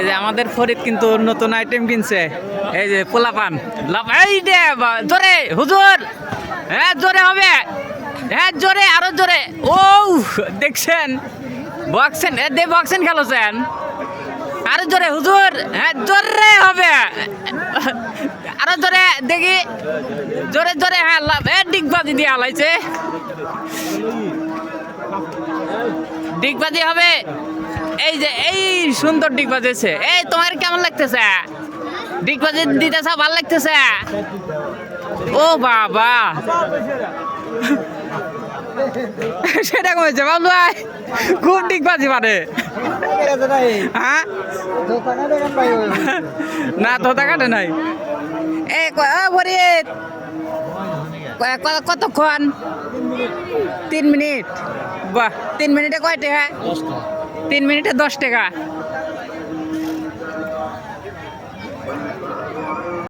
এই যে আমাদের ফরিদ কিন্তু নতুন আইটেম কিনছে, এই যে পোলাপান এই দে জোরে হুজুর, হ্যাঁ জোরে হবে, হ্যাঁ জোরে আরো জোরে। ও দেখছেন বক্সেন দে বক্সেন খেলোছেন, আরো জোরে হুজুর, হ্যাঁ জোরে হবে, আরো জোরে দেখি, জোরে জোরে, হ্যাঁ ডিগবাজি দিয়ে হালাইছে, ডিগবাজি হবে। এই যে এই সুন্দর ডিগ বাজেছে, এই তোমার কেমন লাগতেছে? ডিগ বাজে দিতেছে ভালো লাগতেছে? ও বাবা সেটা কমেছে বাবু ভাই, খুব ডিগ বাজি মানে। হ্যাঁ না তোতা কাটে নাই। এই ফরিদ কতক্ষণ? 3 মিনিট। বাহ 3 মিনিটে কয় টাকা? 3 মিনিটে 10 টাকা।